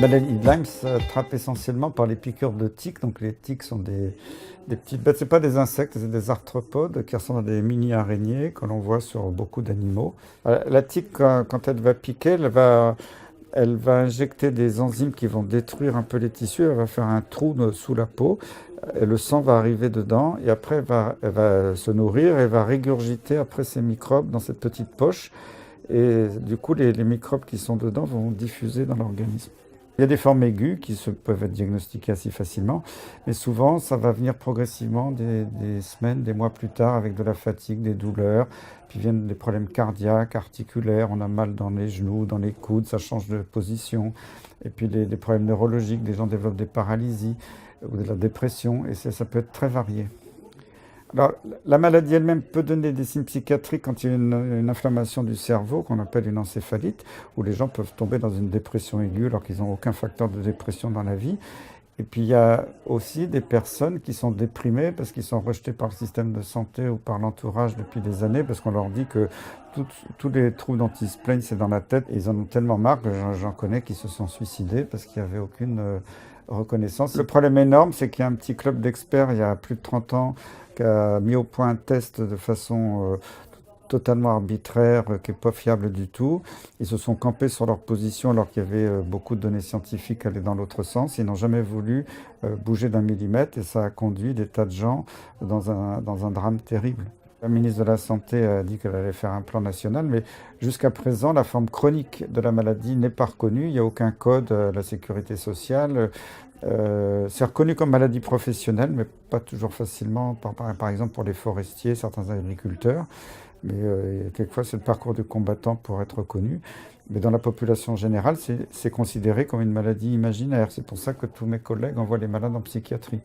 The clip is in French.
maladie de Lyme s'attrape essentiellement par les piqûres de tiques. Donc les tiques sont des petites bêtes, c'est pas des insectes, c'est des arthropodes qui ressemblent à des mini-araignées que l'on voit sur beaucoup d'animaux. La tique, quand elle va piquer, elle va injecter des enzymes qui vont détruire un peu les tissus, elle va faire un trou sous la peau, et le sang va arriver dedans, et après elle va se nourrir et va régurgiter après ces microbes dans cette petite poche. Et du coup, les microbes qui sont dedans vont diffuser dans l'organisme. Il y a des formes aiguës qui peuvent être diagnostiquées assez facilement, mais souvent ça va venir progressivement des semaines, des mois plus tard avec de la fatigue, des douleurs, puis viennent des problèmes cardiaques, articulaires, on a mal dans les genoux, dans les coudes, ça change de position, et puis des problèmes neurologiques, des gens développent des paralysies ou de la dépression, et ça peut être très varié. Alors, la maladie elle-même peut donner des signes psychiatriques quand il y a une inflammation du cerveau, qu'on appelle une encéphalite, où les gens peuvent tomber dans une dépression aiguë alors qu'ils n'ont aucun facteur de dépression dans la vie. Et puis, il y a aussi des personnes qui sont déprimées parce qu'ils sont rejetés par le système de santé ou par l'entourage depuis des années, parce qu'on leur dit que tous les troubles dont ils se plaignent, c'est dans la tête. Et ils en ont tellement marre que j'en connais qui se sont suicidés parce qu'il n'y avait aucune reconnaissance. Le problème énorme, c'est qu'il y a un petit club d'experts, il y a plus de 30 ans, qui a mis au point un test de façon totalement arbitraire, qui n'est pas fiable du tout. Ils se sont campés sur leur position alors qu'il y avait beaucoup de données scientifiques qui allaient dans l'autre sens. Ils n'ont jamais voulu bouger d'un millimètre et ça a conduit des tas de gens dans un drame terrible. La ministre de la Santé a dit qu'elle allait faire un plan national, mais jusqu'à présent, la forme chronique de la maladie n'est pas reconnue. Il n'y a aucun code à la sécurité sociale. C'est reconnu comme maladie professionnelle, mais pas toujours facilement, par exemple pour les forestiers, certains agriculteurs. Mais quelquefois, c'est le parcours du combattant pour être reconnu. Mais dans la population générale, c'est considéré comme une maladie imaginaire. C'est pour ça que tous mes collègues envoient les malades en psychiatrie.